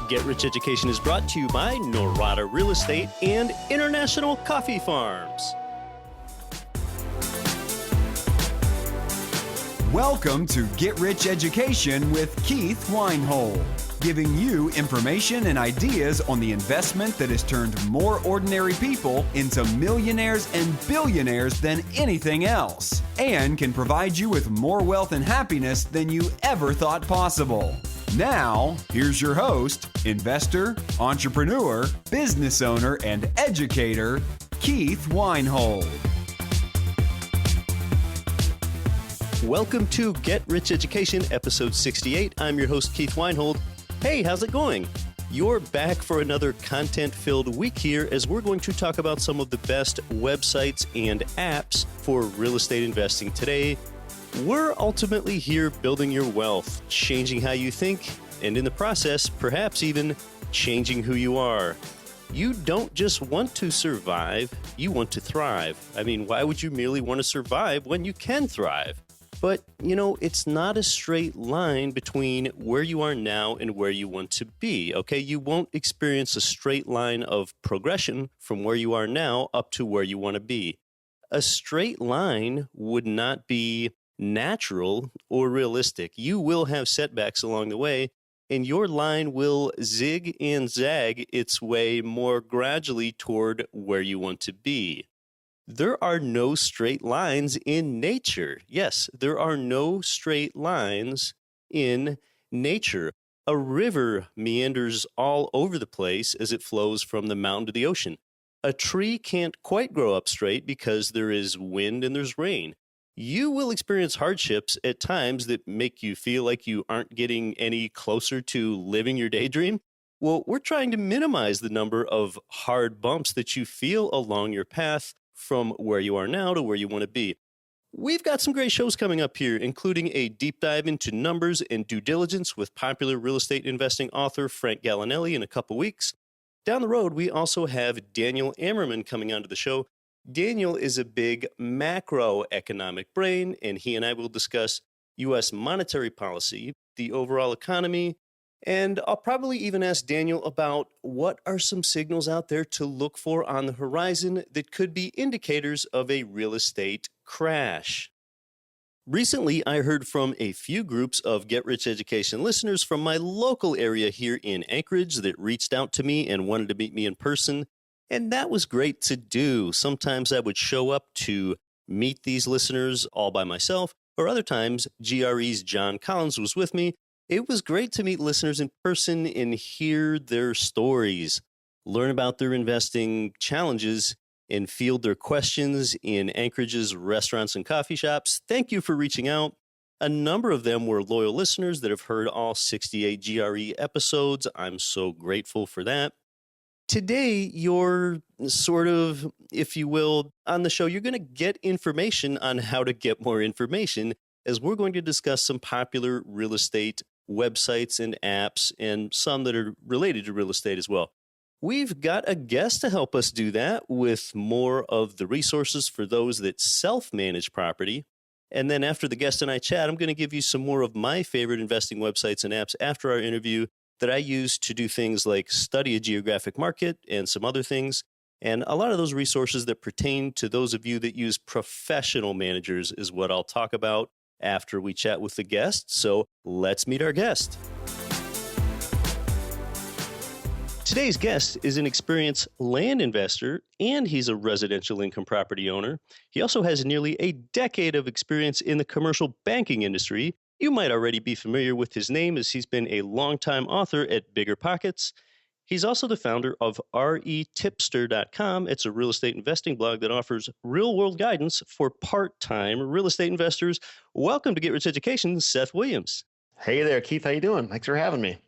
Get Rich Education is brought to you by Norada Real Estate and International Coffee Farms. Welcome to Get Rich Education with Keith Weinhold, giving you information and ideas on the investment that has turned more ordinary people into millionaires and billionaires than anything else, and can provide you with more wealth and happiness than you ever thought possible. Now, here's your host, investor, entrepreneur, business owner, and educator, Keith Weinhold. Welcome to Get Rich Education, episode 68. I'm your host, Keith Weinhold. Hey, how's it going? You're back for another content-filled week here as we're going to talk about some of the best websites and apps for real estate investing today. We're ultimately here building your wealth, changing how you think, and in the process, perhaps even changing who you are. You don't just want to survive, you want to thrive. I mean, why would you merely want to survive when you can thrive? But, it's not a straight line between where you are now and where you want to be, okay? You won't experience a straight line of progression from where you are now up to where you want to be. A straight line would not be natural or realistic. You will have setbacks along the way, and your line will zig and zag its way more gradually toward where you want to be. There are no straight lines in nature. Yes, there are no straight lines in nature. A river meanders all over the place as it flows from the mountain to the ocean. A tree can't quite grow up straight because there is wind and there's rain. You will experience hardships at times that make you feel like you aren't getting any closer to living your daydream. Well, we're trying to minimize the number of hard bumps that you feel along your path from where you are now to where you want to be. We've got some great shows coming up here, including a deep dive into numbers and due diligence with popular real estate investing author Frank Gallinelli in a couple weeks. Down the road, we also have Daniel Ammerman coming onto the show. Daniel is a big macroeconomic brain, and he and I will discuss U.S. monetary policy, the overall economy, and I'll probably even ask Daniel about what are some signals out there to look for on the horizon that could be indicators of a real estate crash. Recently, I heard from a few groups of Get Rich Education listeners from my local area here in Anchorage that reached out to me and wanted to meet me in person, and that was great to do. Sometimes I would show up to meet these listeners all by myself, or other times GRE's John Collins was with me. It was great to meet listeners in person and hear their stories, learn about their investing challenges, and field their questions in Anchorage's restaurants and coffee shops. Thank you for reaching out. A number of them were loyal listeners that have heard all 68 GRE episodes. I'm so grateful for that. Today, you're sort of, if you will, on the show, you're going to get information on how to get more information, as we're going to discuss some popular real estate websites and apps, and some that are related to real estate as well. We've got a guest to help us do that with more of the resources for those that self-manage property. And then after the guest and I chat, I'm going to give you some more of my favorite investing websites and apps after our interview that I use to do things like study a geographic market and some other things. And a lot of those resources that pertain to those of you that use professional managers is what I'll talk about after we chat with the guest. So let's meet our guest. Today's guest is an experienced land investor, and he's a residential income property owner. He also has nearly a decade of experience in the commercial banking industry. You might already be familiar with his name, as he's been a longtime author at BiggerPockets. He's also the founder of retipster.com. It's a real estate investing blog that offers real-world guidance for part-time real estate investors. Welcome to Get Rich Education, Seth Williams. Hey there, Keith. How you doing? Thanks for having me.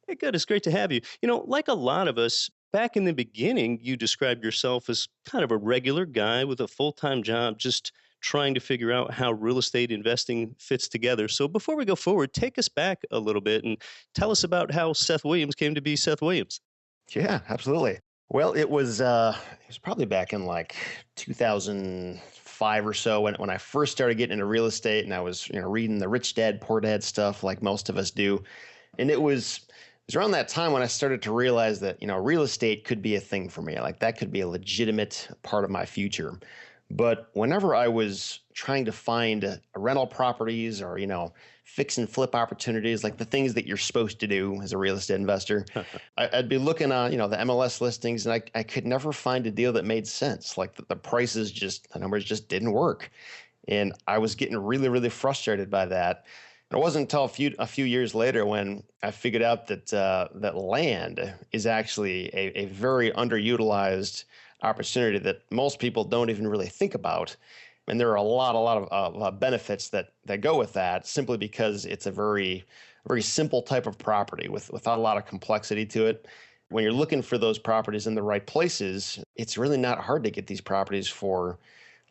Hey, good. It's great to have you. Like a lot of us, back in the beginning, you described yourself as kind of a regular guy with a full-time job, just trying to figure out how real estate investing fits together. So before we go forward, take us back a little bit and tell us about how Seth Williams came to be Seth Williams. Yeah, absolutely. Well, it was probably back in like 2005 or so when I first started getting into real estate, and I was reading the Rich Dad Poor Dad stuff like most of us do, and it was was around that time when I started to realize that, real estate could be a thing for me. Like that could be a legitimate part of my future. But whenever I was trying to find rental properties or, fix and flip opportunities, like the things that you're supposed to do as a real estate investor, I'd be looking on, the MLS listings, and I could never find a deal that made sense. Like the numbers just didn't work. And I was getting really, really frustrated by that. And it wasn't until a few years later when I figured out that land is actually a very underutilized opportunity that most people don't even really think about. And there are a lot of benefits that go with that, simply because it's a very, very simple type of property without a lot of complexity to it. When you're looking for those properties in the right places, it's really not hard to get these properties for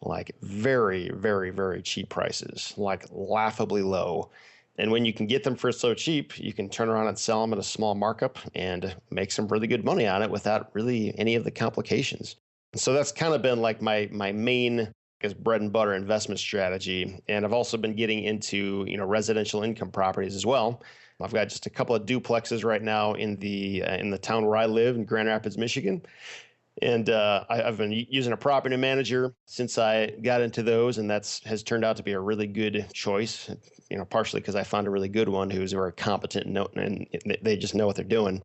like very, very, very cheap prices, like laughably low. And when you can get them for so cheap, you can turn around and sell them at a small markup and make some really good money on it without really any of the complications. So that's kind of been like my main, I guess, bread and butter investment strategy. And I've also been getting into, residential income properties as well. I've got just a couple of duplexes right now in the town where I live in Grand Rapids, Michigan. And I've been using a property manager since I got into those, and has turned out to be a really good choice. Partially because I found a really good one who's very competent and they just know what they're doing.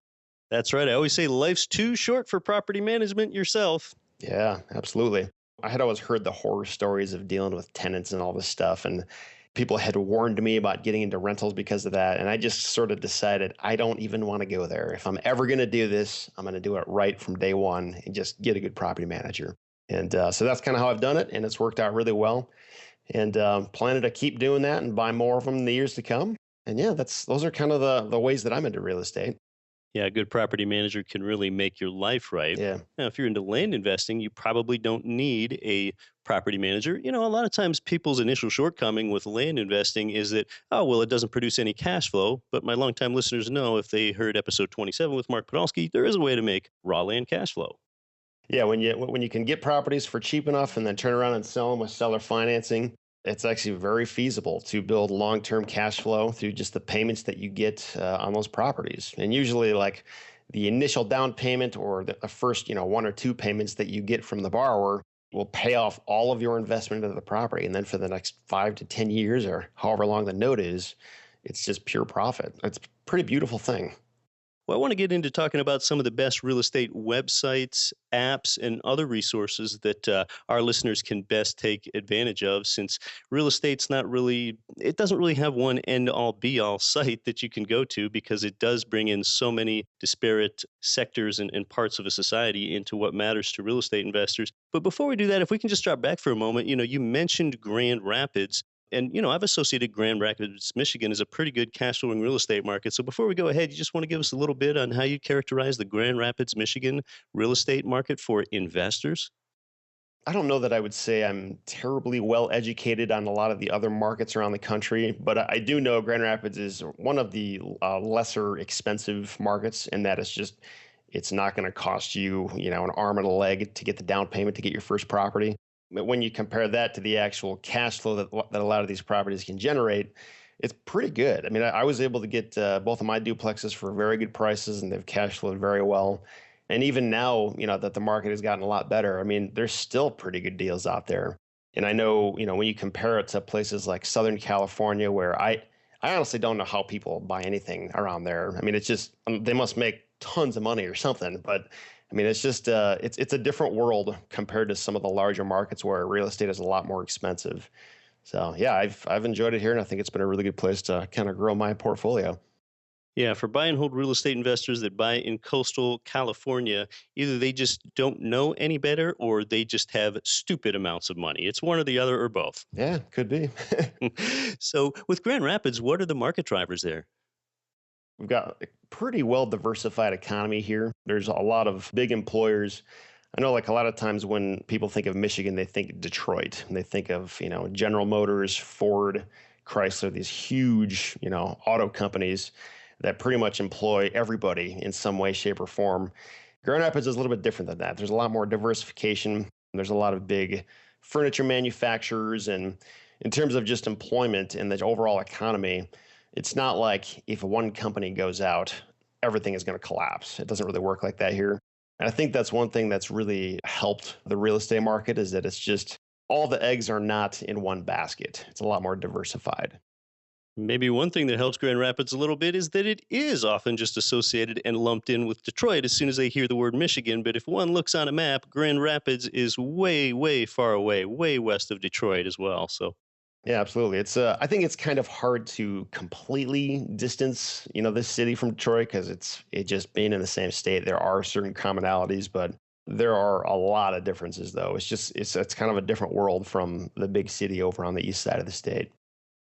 That's right. I always say life's too short for property management yourself. Yeah, absolutely. I had always heard the horror stories of dealing with tenants and all this stuff, and people had warned me about getting into rentals because of that. And I just sort of decided I don't even want to go there. If I'm ever going to do this, I'm going to do it right from day one and just get a good property manager. And so that's kind of how I've done it, and it's worked out really well. And planning to keep doing that and buy more of them in the years to come. And yeah, those are kind of the ways that I'm into real estate. Yeah, a good property manager can really make your life right. Yeah. Now, if you're into land investing, you probably don't need a property manager. A lot of times people's initial shortcoming with land investing is that, oh, well, it doesn't produce any cash flow. But my longtime listeners know, if they heard episode 27 with Mark Podolsky, there is a way to make raw land cash flow. Yeah, when you can get properties for cheap enough and then turn around and sell them with seller financing, it's actually very feasible to build long-term cash flow through just the payments that you get on those properties. And usually, like the initial down payment or the first, one or two payments that you get from the borrower will pay off all of your investment into the property. And then for the next 5 to 10 years or however long the note is, it's just pure profit. It's a pretty beautiful thing. Well, I want to get into talking about some of the best real estate websites, apps, and other resources that our listeners can best take advantage of, since real estate's it doesn't really have one end-all be-all site that you can go to, because it does bring in so many disparate sectors and parts of a society into what matters to real estate investors. But before we do that, if we can just drop back for a moment, you mentioned Grand Rapids. And, I've associated Grand Rapids, Michigan as a pretty good cash flowing real estate market. So before we go ahead, you just want to give us a little bit on how you characterize the Grand Rapids, Michigan real estate market for investors? I don't know that I would say I'm terribly well educated on a lot of the other markets around the country, but I do know Grand Rapids is one of the lesser expensive markets, in that it's not going to cost you, an arm and a leg to get the down payment to get your first property. But when you compare that to the actual cash flow that a lot of these properties can generate, it's pretty good. I mean, I was able to get both of my duplexes for very good prices, and they've cash flowed very well. And even now, that the market has gotten a lot better, I mean, there's still pretty good deals out there. And I know, when you compare it to places like Southern California, where I honestly don't know how people buy anything around there. I mean, it's just, they must make tons of money or something, but I mean, it's just it's a different world compared to some of the larger markets where real estate is a lot more expensive. So yeah, I've enjoyed it here, and I think it's been a really good place to kind of grow my portfolio. Yeah, for buy and hold real estate investors that buy in coastal California, either they just don't know any better, or they just have stupid amounts of money. It's one or the other, or both. Yeah, could be. So with Grand Rapids, what are the market drivers there? We've got a pretty well diversified economy here. There's a lot of big employers. I know, like, a lot of times when people think of Michigan, they think Detroit, and they think of, General Motors, Ford, Chrysler, these huge, auto companies that pretty much employ everybody in some way, shape, or form. Grand Rapids is a little bit different than that. There's a lot more diversification. There's a lot of big furniture manufacturers, and in terms of just employment and the overall economy, it's not like if one company goes out, everything is going to collapse. It doesn't really work like that here. And I think that's one thing that's really helped the real estate market is that it's just all the eggs are not in one basket. It's a lot more diversified. Maybe one thing that helps Grand Rapids a little bit is that it is often just associated and lumped in with Detroit as soon as they hear the word Michigan. But if one looks on a map, Grand Rapids is way, way far away, way west of Detroit as well. So, Yeah, absolutely. I think it's kind of hard to completely distance, this city from Detroit because it just being in the same state. There are certain commonalities, but there are a lot of differences though. It's kind of a different world from the big city over on the east side of the state.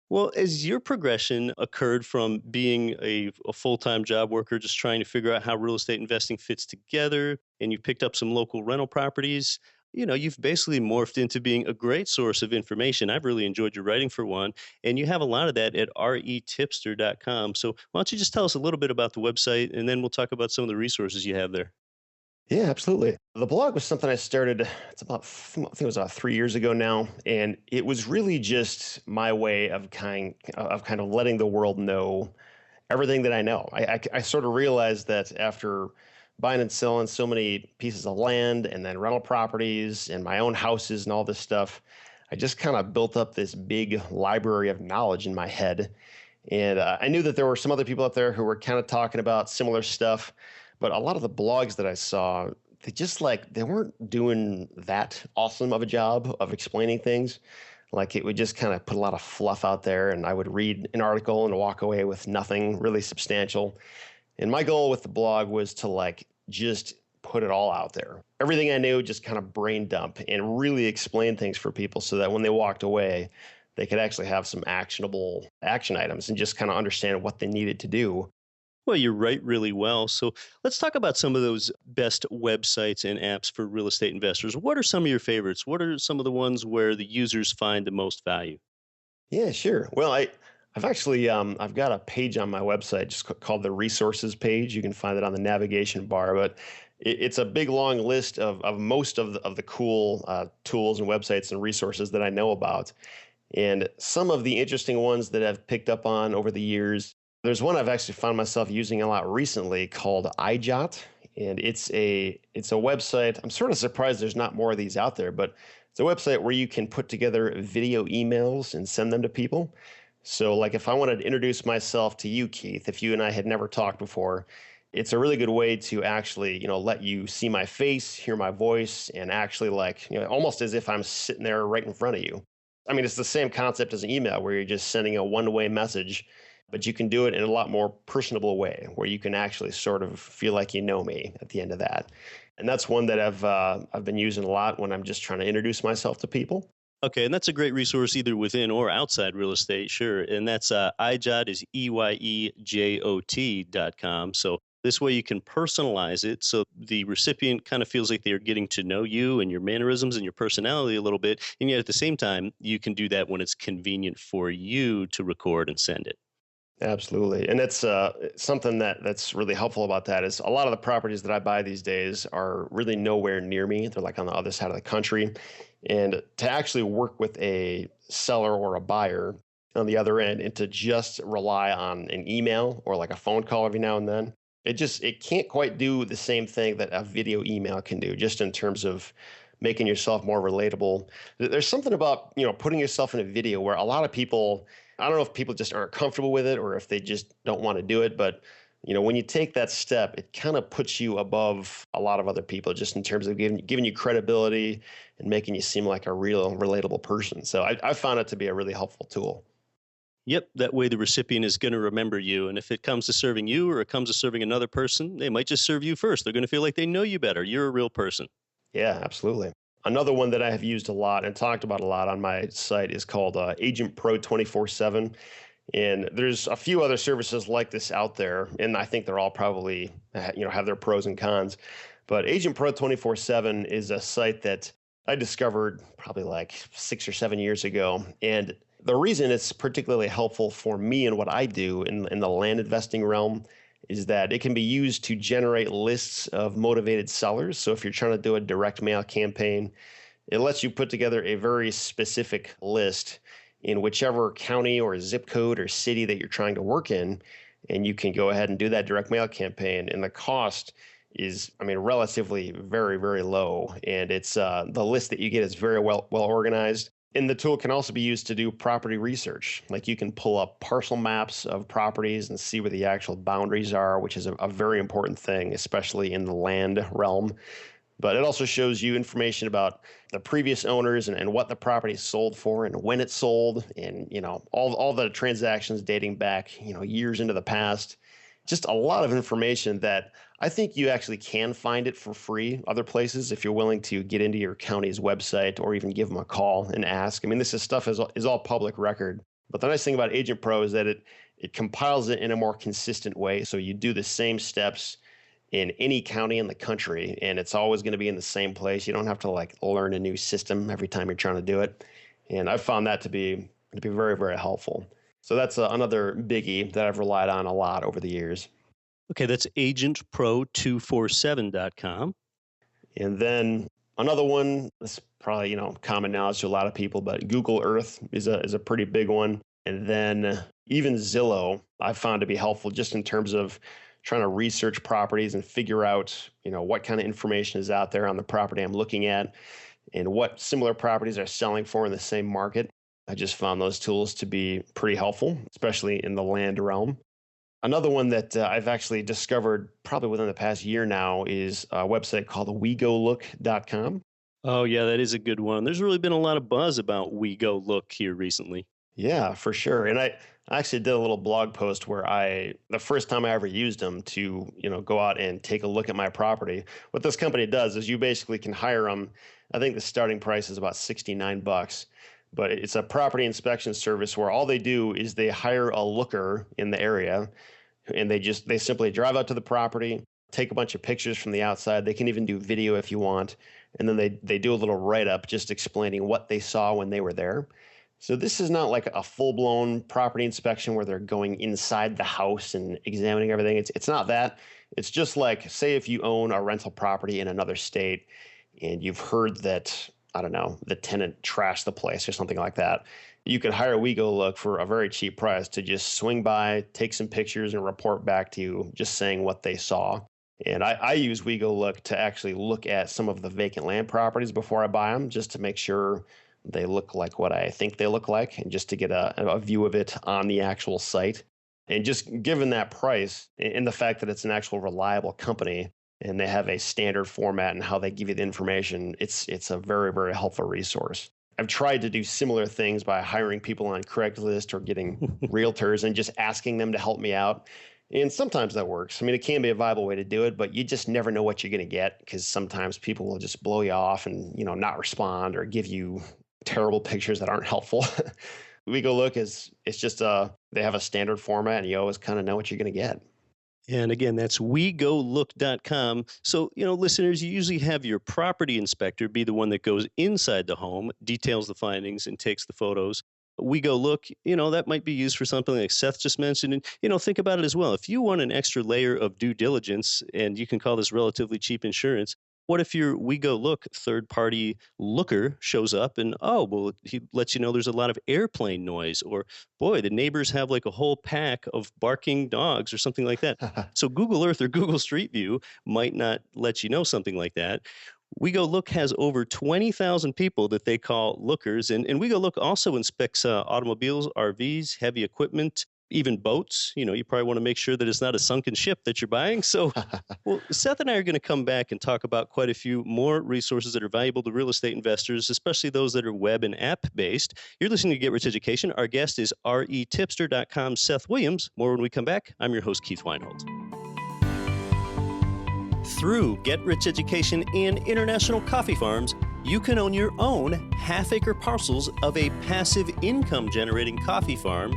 well, as your progression occurred from being a full time job worker, just trying to figure out how real estate investing fits together, and you picked up some local rental properties, you've basically morphed into being a great source of information. I've really enjoyed your writing for one, and you have a lot of that at retipster.com. So, why don't you just tell us a little bit about the website, and then we'll talk about some of the resources you have there. Yeah, absolutely. The blog was something I started, I think it was about 3 years ago now. And it was really just my way of kind of letting the world know everything that I know. I sort of realized that after buying and selling so many pieces of land and then rental properties and my own houses and all this stuff, I just kind of built up this big library of knowledge in my head. And I knew that there were some other people out there who were kind of talking about similar stuff, but a lot of the blogs that I saw, they weren't doing that awesome of a job of explaining things. Like it would just kind of put a lot of fluff out there, and I would read an article and walk away with nothing really substantial. And my goal with the blog was to just put it all out there. Everything I knew, just kind of brain dump and really explain things for people so that when they walked away, they could actually have some actionable action items and just kind of understand what they needed to do. Well, you write really well. So let's talk about some of those best websites and apps for real estate investors. What are some of your favorites? What are some of the ones where the users find the most value? Yeah, sure. Well, I've actually I've got a page on my website just called the resources page. You can find it on the navigation bar, but it's a big long list of most of the cool tools and websites and resources that I know about. And some of the interesting ones that I've picked up on over the years. There's one I've actually found myself using a lot recently called iJot, and it's a website. I'm sort of surprised there's not more of these out there, but it's a website where you can put together video emails and send them to people. So like if I wanted to introduce myself to you, Keith, if you and I had never talked before, it's a really good way to actually, let you see my face, hear my voice, and actually almost as if I'm sitting there right in front of you. I mean, it's the same concept as an email where you're just sending a one-way message, but you can do it in a lot more personable way where you can actually sort of feel like you know me at the end of that. And that's one that I've been using a lot when I'm just trying to introduce myself to people. Okay, and that's a great resource either within or outside real estate, sure. And that's iJot is EYEJOT.com. So this way you can personalize it so the recipient kind of feels like they're getting to know you and your mannerisms and your personality a little bit. And yet at the same time, you can do that when it's convenient for you to record and send it. Absolutely. And that's something that's really helpful about that is a lot of the properties that I buy these days are really nowhere near me. They're like on the other side of the country. And to actually work with a seller or a buyer on the other end and to just rely on an email or like a phone call every now and then, it can't quite do the same thing that a video email can do, just in terms of making yourself more relatable. There's something about, putting yourself in a video where a lot of people, I don't know if people just aren't comfortable with it or if they just don't want to do it, but when you take that step, it kind of puts you above a lot of other people just in terms of giving you credibility and making you seem like a real relatable person. So I found it to be a really helpful tool. Yep, that way the recipient is going to remember you. And if it comes to serving you or it comes to serving another person, they might just serve you first. They're going to feel like they know you better. You're a real person. Yeah, absolutely. Another one that I have used a lot and talked about a lot on my site is called Agent Pro 24/7. And there's a few other services like this out there, and I think they're all probably, have their pros and cons. But Agent Pro 24/7 is a site that I discovered probably like 6 or 7 years ago. And the reason it's particularly helpful for me and what I do in the land investing realm is that it can be used to generate lists of motivated sellers. So if you're trying to do a direct mail campaign, it lets you put together a very specific list in whichever county or zip code or city that you're trying to work in. and you can go ahead and do that direct mail campaign. And the cost is, relatively very, very low. And it's the list that you get is very well organized. And the tool can also be used to do property research. Like you can pull up parcel maps of properties and see where the actual boundaries are, which is a very important thing, especially in the land realm. But it also shows you information about the previous owners and what the property sold for and when it sold, and all the transactions dating back years into the past. Just a lot of information that I think you actually can find it for free other places if you're willing to get into your county's website or even give them a call and ask. This is stuff is all public record. But the nice thing about Agent Pro is that it compiles it in a more consistent way. So you do the same steps in any county in the country, and it's always going to be in the same place. You don't have to learn a new system every time you're trying to do it. And I've found that to be very, very helpful. So that's another biggie that I've relied on a lot over the years. Okay, that's agentpro247.com. And then another one that's probably, common knowledge to a lot of people, but Google Earth is a pretty big one. And then even Zillow I found to be helpful just in terms of trying to research properties and figure out, what kind of information is out there on the property I'm looking at and what similar properties are selling for in the same market. I just found those tools to be pretty helpful, especially in the land realm. Another one that I've actually discovered probably within the past year now is a website called WeGoLook.com. Oh, yeah, that is a good one. There's really been a lot of buzz about WeGoLook here recently. Yeah, for sure. And I actually did a little blog post where the first time I ever used them to, go out and take a look at my property. What this company does is you basically can hire them. I think the starting price is about $69. But it's a property inspection service where all they do is they hire a looker in the area, and they simply drive out to the property, take a bunch of pictures from the outside. They can even do video if you want. And then they do a little write-up just explaining what they saw when they were there. So this is not like a full-blown property inspection where they're going inside the house and examining everything. It's not that. It's just like, say if you own a rental property in another state and you've heard that, I don't know, the tenant trashed the place or something like that. You could hire WeGoLook for a very cheap price to just swing by, take some pictures, and report back to you, just saying what they saw. And I use WeGoLook to actually look at some of the vacant land properties before I buy them, just to make sure they look like what I think they look like, and just to get a view of it on the actual site. And just given that price and the fact that it's an actual reliable company, and they have a standard format and how they give you the information, it's a very, very helpful resource. I've tried to do similar things by hiring people on Craigslist or getting realtors and just asking them to help me out. And sometimes that works. It can be a viable way to do it, but you just never know what you're going to get, because sometimes people will just blow you off and, not respond or give you terrible pictures that aren't helpful. WeGoLook it's just they have a standard format, and you always kind of know what you're going to get. And again, that's WeGoLook.com. So, listeners, you usually have your property inspector be the one that goes inside the home, details the findings, and takes the photos. WeGoLook, that might be used for something like Seth just mentioned. And, think about it as well. If you want an extra layer of due diligence, and you can call this relatively cheap insurance, what if your WeGoLook third-party looker shows up and, he lets you know there's a lot of airplane noise, or, boy, the neighbors have like a whole pack of barking dogs or something like that. So Google Earth or Google Street View might not let you know something like that. WeGoLook has over 20,000 people that they call lookers, and WeGoLook also inspects automobiles, RVs, heavy equipment, even boats. You probably want to make sure that it's not a sunken ship that you're buying. So, well, Seth and I are going to come back and talk about quite a few more resources that are valuable to real estate investors, especially those that are web and app based. You're listening to Get Rich Education. Our guest is retipster.com's Seth Williams. More when we come back. I'm your host, Keith Weinhold. Through Get Rich Education and International Coffee Farms, you can own your own half-acre parcels of a passive income-generating coffee farm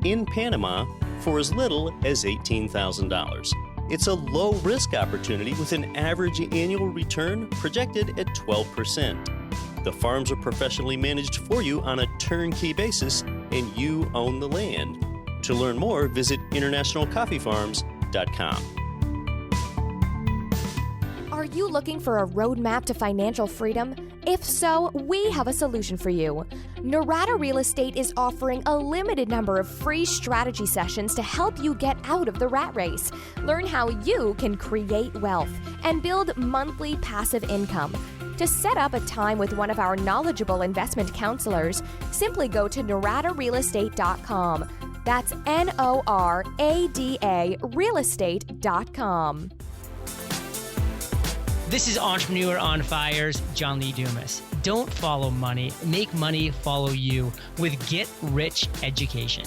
in Panama for as little as $18,000. It's a low-risk opportunity with an average annual return projected at 12%. The farms are professionally managed for you on a turnkey basis, and you own the land. To learn more, visit internationalcoffeefarms.com. Are you looking for a roadmap to financial freedom? If so, we have a solution for you. Norada Real Estate is offering a limited number of free strategy sessions to help you get out of the rat race. Learn how you can create wealth and build monthly passive income. To set up a time with one of our knowledgeable investment counselors, simply go to noradarealestate.com. That's NORADA realestate.com. This is Entrepreneur on Fire's John Lee Dumas. Don't follow money, make money follow you with Get Rich Education.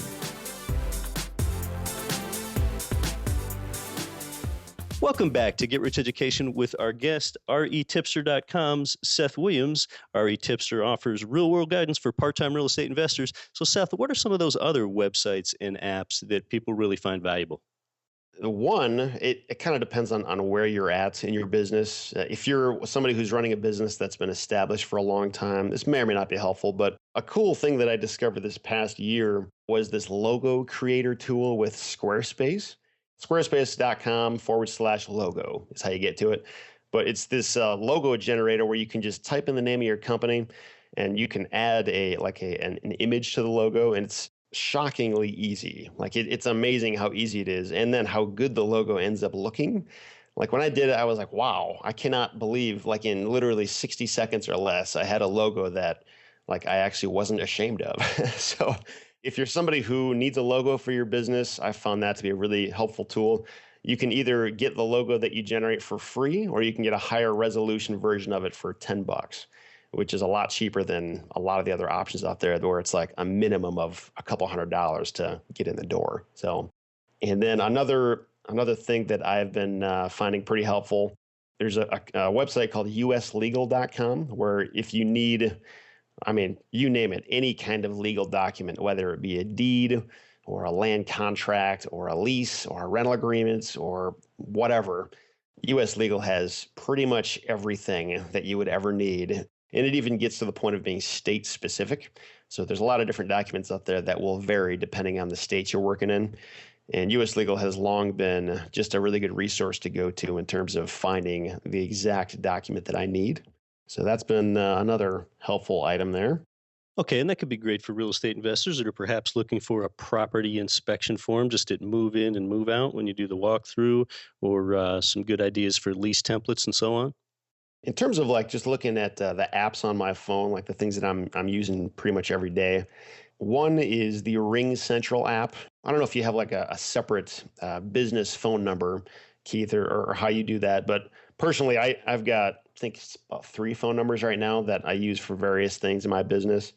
Welcome back to Get Rich Education with our guest, REtipster.com's Seth Williams. REtipster offers real-world guidance for part-time real estate investors. So, Seth, what are some of those other websites and apps that people really find valuable? One, it kind of depends on where you're at in your business. If you're somebody who's running a business that's been established for a long time, this may or may not be helpful. But a cool thing that I discovered this past year was this logo creator tool with Squarespace. Squarespace.com/logo is how you get to it. But it's this logo generator where you can just type in the name of your company and you can add an image to the logo, and it's shockingly easy. It's amazing how easy it is, and then how good the logo ends up looking. Like when I did it, I was like, wow, I cannot believe, in literally 60 seconds or less, I had a logo that I actually wasn't ashamed of. So if you're somebody who needs a logo for your business, I found that to be a really helpful tool. You can either get the logo that you generate for free, or you can get a higher resolution version of it for $10, which is a lot cheaper than a lot of the other options out there, where it's like a minimum of a couple $100 to get in the door. So, and then another thing that I've been finding pretty helpful, there's a website called uslegal.com, where if you need, you name it, any kind of legal document, whether it be a deed or a land contract or a lease or a rental agreements or whatever, US Legal has pretty much everything that you would ever need. And it even gets to the point of being state specific. So there's a lot of different documents out there that will vary depending on the state you're working in. And US Legal has long been just a really good resource to go to in terms of finding the exact document that I need. So that's been another helpful item there. Okay, and that could be great for real estate investors that are perhaps looking for a property inspection form just at move in and move out when you do the walkthrough, or some good ideas for lease templates and so on. In terms of just looking at the apps on my phone, the things that I'm using pretty much every day, one is the Ring Central app. I don't know if you have a separate business phone number, Keith, or how you do that, but personally, I've got, I think it's about 3 phone numbers right now that I use for various things in my business.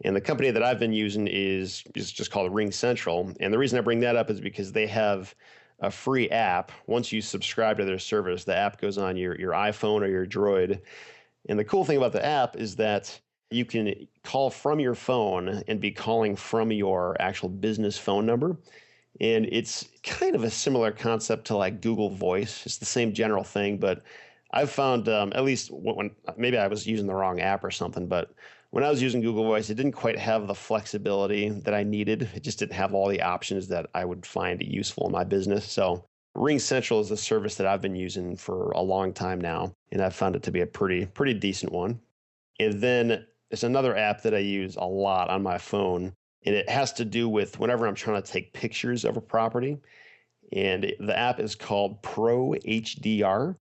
And the company that I've been using is just called Ring Central. And the reason I bring that up is because they have a free app. Once you subscribe to their service, the app goes on your iPhone or your Droid. And the cool thing about the app is that you can call from your phone and be calling from your actual business phone number. And it's kind of a similar concept to Google Voice. It's the same general thing, but I've found, at least when maybe I was using the wrong app or something, but when I was using Google Voice, it didn't quite have the flexibility that I needed. It just didn't have all the options that I would find useful in my business. So Ring Central is a service that I've been using for a long time now, and I've found it to be a pretty decent one. And then there's another app that I use a lot on my phone, and it has to do with whenever I'm trying to take pictures of a property. And the app is called Pro HDR.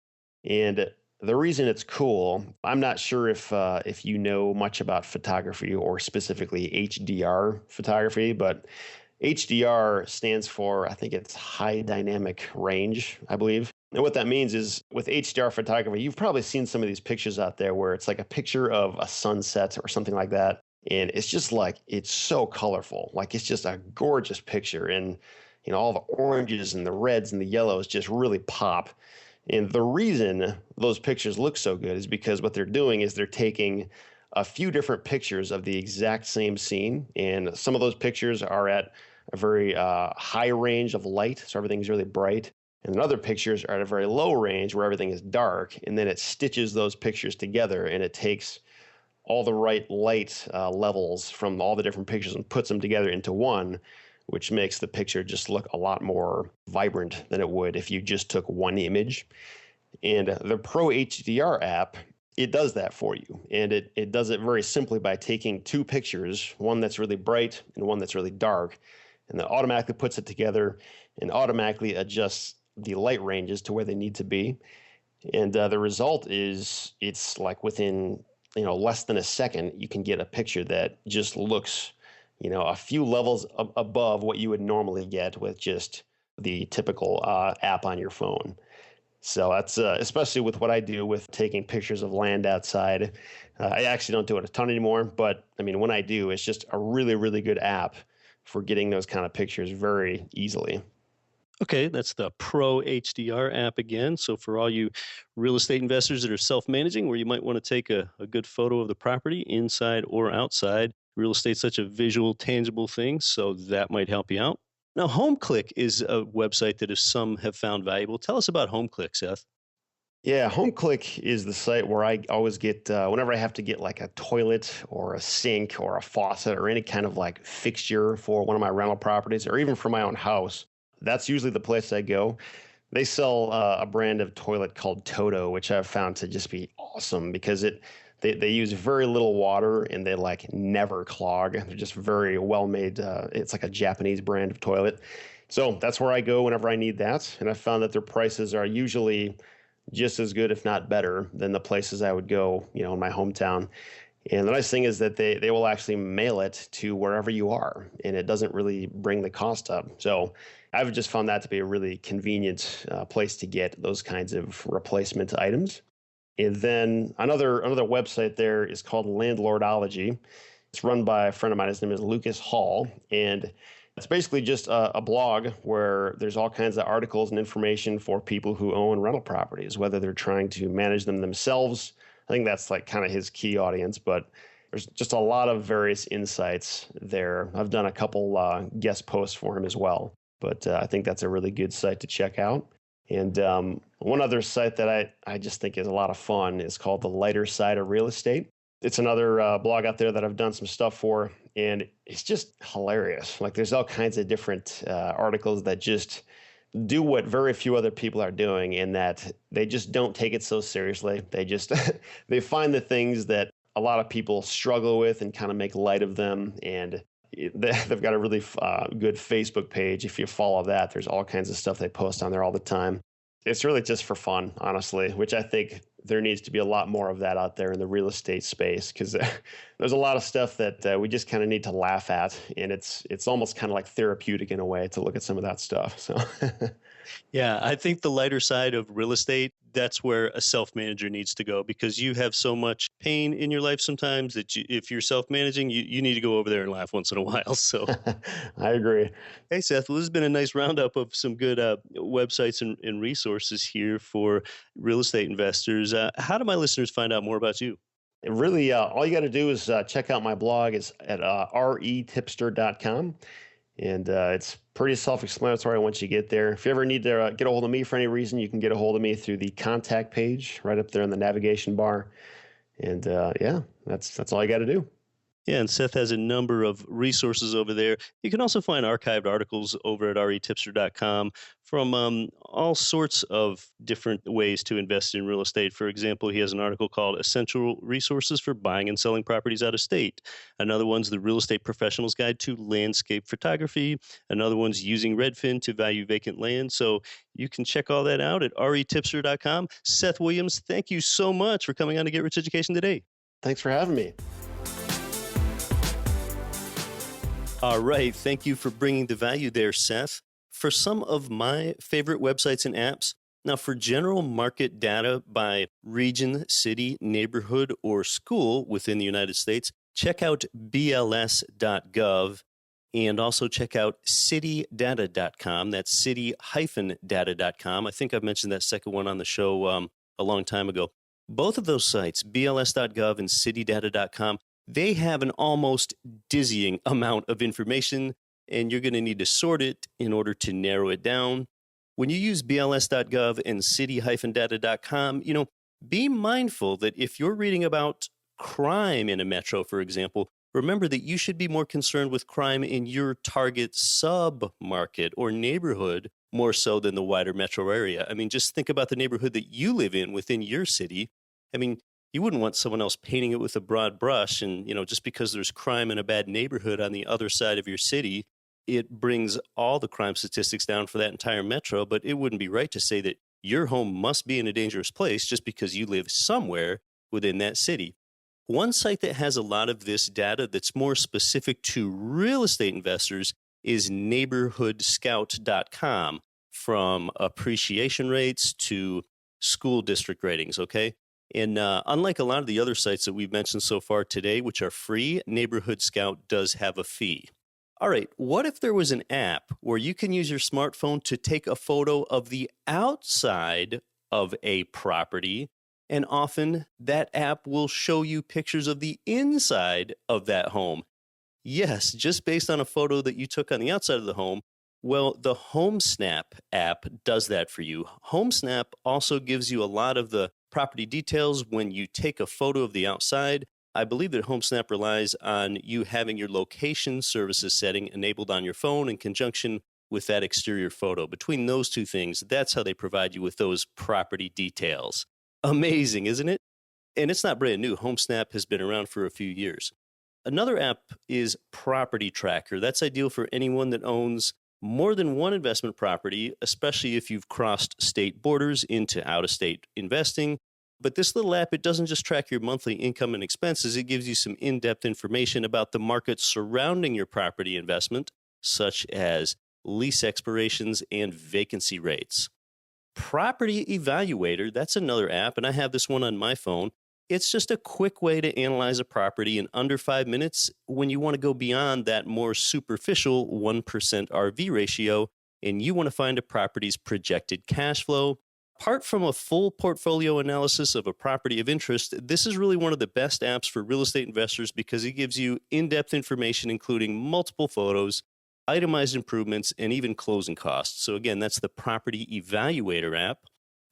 And the reason it's cool, I'm not sure if you know much about photography or specifically HDR photography, but HDR stands for, I think it's high dynamic range, I believe. And what that means is with HDR photography, you've probably seen some of these pictures out there where it's a picture of a sunset or something like that. And it's just it's so colorful. It's just a gorgeous picture. And, all the oranges and the reds and the yellows just really pop. And the reason those pictures look so good is because what they're doing is they're taking a few different pictures of the exact same scene. And some of those pictures are at a very high range of light, so everything's really bright. And other pictures are at a very low range where everything is dark. And then it stitches those pictures together, and it takes all the right light levels from all the different pictures and puts them together into one, which makes the picture just look a lot more vibrant than it would if you just took one image. And the Pro HDR app it does that for you. And it does it very simply by taking two pictures, one that's really bright and one that's really dark, and then automatically puts it together and automatically adjusts the light ranges to where they need to be. And the result is it's like within, less than a second, you can get a picture that just looks, a few levels above what you would normally get with just the typical app on your phone. So that's especially with what I do with taking pictures of land outside. I actually don't do it a ton anymore, but I mean, when I do, it's just a really, really good app for getting those kind of pictures very easily. Okay, that's the Pro HDR app again. So for all you real estate investors that are self-managing, where you might want to take a good photo of the property inside or outside, real estate's such a visual, tangible thing, so that might help you out. Now, HomeClick is a website that some have found valuable. Tell us about HomeClick, Seth. Yeah, HomeClick is the site where I always get, whenever I have to get like a toilet or a sink or a faucet or any kind of like fixture for one of my rental properties or even for my own house. That's usually the place I go. They sell a brand of toilet called Toto, which I've found to just be awesome because they use very little water and they like never clog. They're just very well made. It's like a Japanese brand of toilet. So that's where I go whenever I need that. And I found that their prices are usually just as good, if not better, than the places I would go, in my hometown. And the nice thing is that they will actually mail it to wherever you are, and it doesn't really bring the cost up. So I've just found that to be a really convenient place to get those kinds of replacement items. And then another website there is called Landlordology. It's run by a friend of mine. His name is Lucas Hall, and it's basically just a blog where there's all kinds of articles and information for people who own rental properties, whether they're trying to manage them themselves. I think that's like kind of his key audience, but there's just a lot of various insights there. I've done a couple guest posts for him as well, but I think that's a really good site to check out. And one other site that I just think is a lot of fun is called The Lighter Side of Real Estate. It's another blog out there that I've done some stuff for, and it's just hilarious. Like there's all kinds of different articles that just do what very few other people are doing, in that they just don't take it so seriously. They just they find the things that a lot of people struggle with and kind of make light of them. And they've got a really good Facebook page. If you follow that, there's all kinds of stuff they post on there all the time. It's really just for fun, honestly, which I think there needs to be a lot more of that out there in the real estate space, because there's a lot of stuff that we just kind of need to laugh at. And it's almost kind of like therapeutic in a way to look at some of that stuff. So, yeah, I think the lighter side of real estate, that's where a self-manager needs to go, because you have so much pain in your life sometimes that if you're self-managing, you need to go over there and laugh once in a while. So I agree. Hey, Seth, well, this has been a nice roundup of some good websites and resources here for real estate investors. How do my listeners find out more about you? Really, all you got to do is check out my blog. It's at retipster.com. And it's pretty self-explanatory once you get there. If you ever need to get a hold of me for any reason, you can get a hold of me through the contact page right up there in the navigation bar. And yeah, that's all you got to do. Yeah, and Seth has a number of resources over there. You can also find archived articles over at retipster.com from all sorts of different ways to invest in real estate. For example, he has an article called Essential Resources for Buying and Selling Properties Out of State. Another one's The Real Estate Professional's Guide to Landscape Photography. Another one's Using Redfin to Value Vacant Land. So you can check all that out at retipster.com. Seth Williams, thank you so much for coming on to Get Rich Education today. Thanks for having me. All right. Thank you for bringing the value there, Seth. For some of my favorite websites and apps, now for general market data by region, city, neighborhood, or school within the United States, check out bls.gov and also check out citydata.com. That's city-data.com. I think I've mentioned that second one on the show a long time ago. Both of those sites, bls.gov and citydata.com, they have an almost dizzying amount of information, and you're going to need to sort it in order to narrow it down. When you use bls.gov and city-data.com, be mindful that if you're reading about crime in a metro, for example, remember that you should be more concerned with crime in your target sub-market or neighborhood more so than the wider metro area. I mean, just think about the neighborhood that you live in within your city. I mean, You wouldn't want someone else painting it with a broad brush. And, just because there's crime in a bad neighborhood on the other side of your city, it brings all the crime statistics down for that entire metro. But it wouldn't be right to say that your home must be in a dangerous place just because you live somewhere within that city. One site that has a lot of this data that's more specific to real estate investors is neighborhoodscout.com, from appreciation rates to school district ratings, okay? And unlike a lot of the other sites that we've mentioned so far today, which are free, Neighborhood Scout does have a fee. All right, what if there was an app where you can use your smartphone to take a photo of the outside of a property, and often that app will show you pictures of the inside of that home? Yes, just based on a photo that you took on the outside of the home. Well, the HomeSnap app does that for you. HomeSnap also gives you a lot of the property details when you take a photo of the outside. I believe that HomeSnap relies on you having your location services setting enabled on your phone in conjunction with that exterior photo. Between those two things, that's how they provide you with those property details. Amazing, isn't it? And it's not brand new. HomeSnap has been around for a few years. Another app is Property Tracker. That's ideal for anyone that owns more than one investment property, especially if you've crossed state borders into out-of-state investing. But this little app, it doesn't just track your monthly income and expenses. It gives you some in-depth information about the market surrounding your property investment, such as lease expirations and vacancy rates. Property Evaluator, that's another app, and I have this one on my phone. It's just a quick way to analyze a property in under 5 minutes when you want to go beyond that more superficial 1% RV ratio, and you want to find a property's projected cash flow. Apart from a full portfolio analysis of a property of interest, this is really one of the best apps for real estate investors because it gives you in-depth information, including multiple photos, itemized improvements, and even closing costs. So again, that's the Property Evaluator app.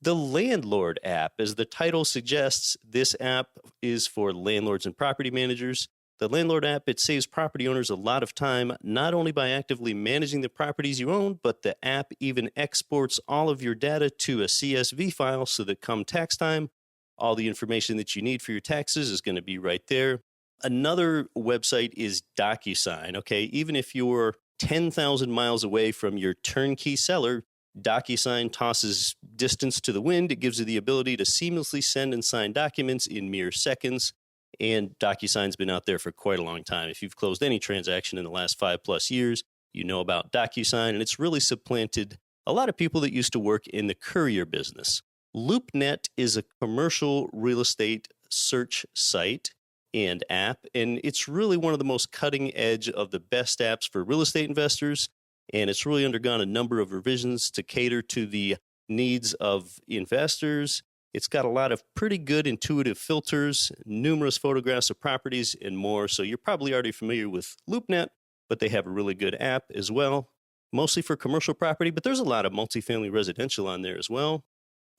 The Landlord app, as the title suggests, this app is for landlords and property managers. The Landlord app, it saves property owners a lot of time, not only by actively managing the properties you own, but the app even exports all of your data to a CSV file so that come tax time, all the information that you need for your taxes is going to be right there. Another website is DocuSign, okay? Even if you're 10,000 miles away from your turnkey seller, DocuSign tosses distance to the wind. It gives you the ability to seamlessly send and sign documents in mere seconds. And DocuSign's been out there for quite a long time. If you've closed any transaction in the last 5+ years, you know about DocuSign, and it's really supplanted a lot of people that used to work in the courier business. LoopNet is a commercial real estate search site and app, and it's really one of the most cutting edge of the best apps for real estate investors, and it's really undergone a number of revisions to cater to the needs of investors. It's got a lot of pretty good intuitive filters, numerous photographs of properties, and more. So you're probably already familiar with LoopNet, but they have a really good app as well, mostly for commercial property, but there's a lot of multifamily residential on there as well.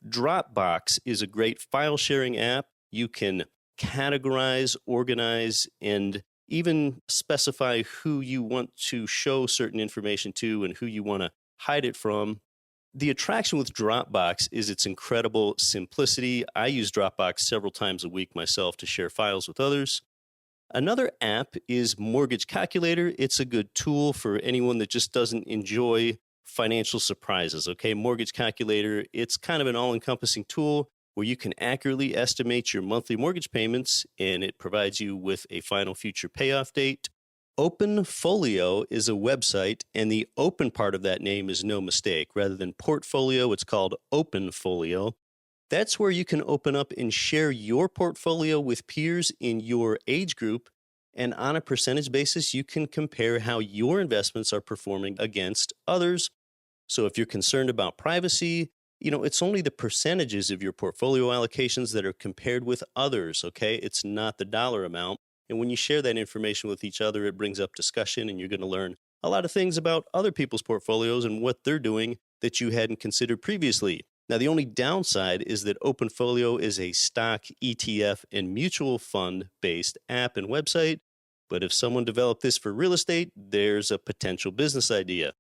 Dropbox is a great file sharing app. You can categorize, organize, and even specify who you want to show certain information to and who you want to hide it from. The attraction with Dropbox is its incredible simplicity. I use Dropbox several times a week myself to share files with others. Another app is Mortgage Calculator. It's a good tool for anyone that just doesn't enjoy financial surprises, okay? Mortgage Calculator, it's kind of an all-encompassing tool where you can accurately estimate your monthly mortgage payments, and it provides you with a final future payoff date. OpenFolio is a website, and the open part of that name is no mistake. Rather than portfolio, it's called OpenFolio. That's where you can open up and share your portfolio with peers in your age group, and on a percentage basis, you can compare how your investments are performing against others. So if you're concerned about privacy, it's only the percentages of your portfolio allocations that are compared with others, okay? It's not the dollar amount. And when you share that information with each other, it brings up discussion, and you're going to learn a lot of things about other people's portfolios and what they're doing that you hadn't considered previously. Now, the only downside is that OpenFolio is a stock, ETF, and mutual fund-based app and website. But if someone developed this for real estate, there's a potential business idea.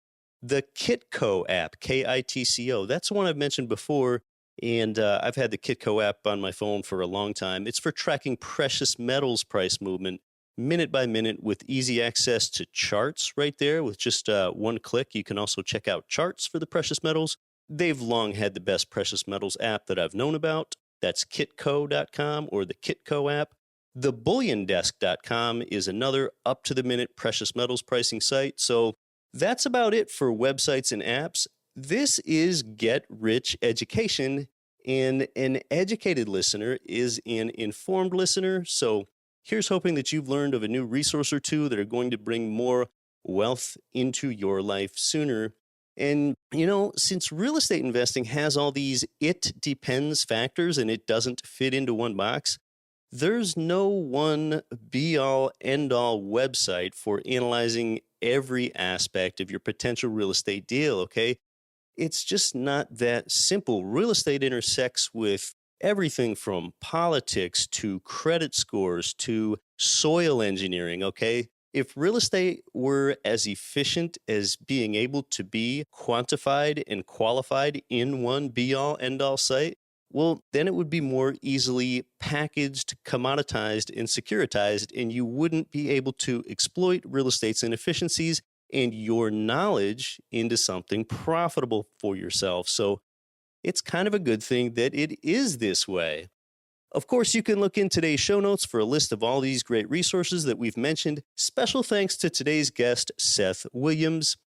The Kitco app, Kitco, that's one I've mentioned before. And I've had the Kitco app on my phone for a long time. It's for tracking precious metals price movement minute by minute with easy access to charts right there. With just one click, you can also check out charts for the precious metals. They've long had the best precious metals app that I've known about. That's kitco.com or the Kitco app. TheBullionDesk.com is another up-to-the-minute precious metals pricing site. So that's about it for websites and apps. This is Get Rich Education, and an educated listener is an informed listener. So here's hoping that you've learned of a new resource or two that are going to bring more wealth into your life sooner. And, since real estate investing has all these it depends factors and it doesn't fit into one box, there's no one be-all, end-all website for analyzing every aspect of your potential real estate deal, okay? It's just not that simple. Real estate intersects with everything from politics to credit scores to soil engineering, okay? If real estate were as efficient as being able to be quantified and qualified in one be-all, end-all site, well, then it would be more easily packaged, commoditized, and securitized, and you wouldn't be able to exploit real estate's inefficiencies and your knowledge into something profitable for yourself. So it's kind of a good thing that it is this way. Of course, you can look in today's show notes for a list of all these great resources that we've mentioned. Special thanks to today's guest, Seth Williams.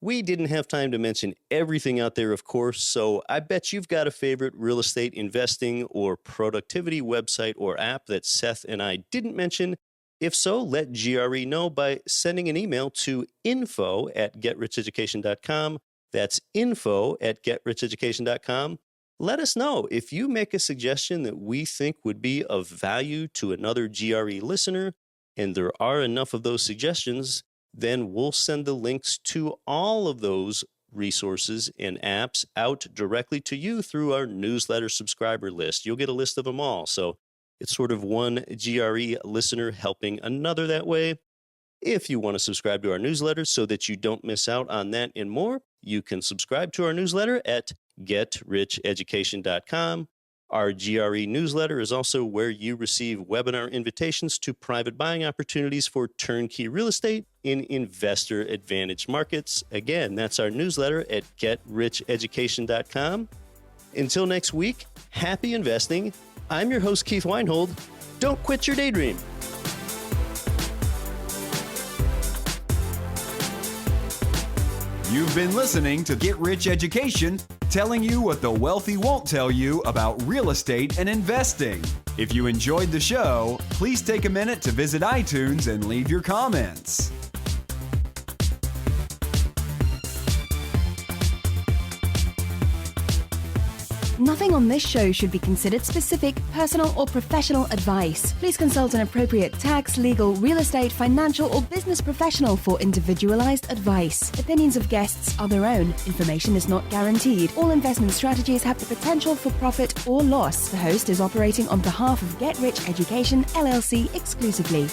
We didn't have time to mention everything out there, of course, so I bet you've got a favorite real estate investing or productivity website or app that Seth and I didn't mention. If so, let GRE know by sending an email to info@getricheducation.com. That's info@getricheducation.com. Let us know if you make a suggestion that we think would be of value to another GRE listener, and there are enough of those suggestions, then we'll send the links to all of those resources and apps out directly to you through our newsletter subscriber list. You'll get a list of them all. So it's sort of one GRE listener helping another that way. If you want to subscribe to our newsletter so that you don't miss out on that and more, you can subscribe to our newsletter at getricheducation.com. Our GRE newsletter is also where you receive webinar invitations to private buying opportunities for turnkey real estate in investor advantage markets. Again, that's our newsletter at getricheducation.com. Until next week, happy investing. I'm your host, Keith Weinhold. Don't quit your daydream. You've been listening to Get Rich Education, telling you what the wealthy won't tell you about real estate and investing. If you enjoyed the show, please take a minute to visit iTunes and leave your comments. Nothing on this show should be considered specific, personal, or professional advice. Please consult an appropriate tax, legal, real estate, financial, or business professional for individualized advice. Opinions of guests are their own. Information is not guaranteed. All investment strategies have the potential for profit or loss. The host is operating on behalf of Get Rich Education, LLC exclusively.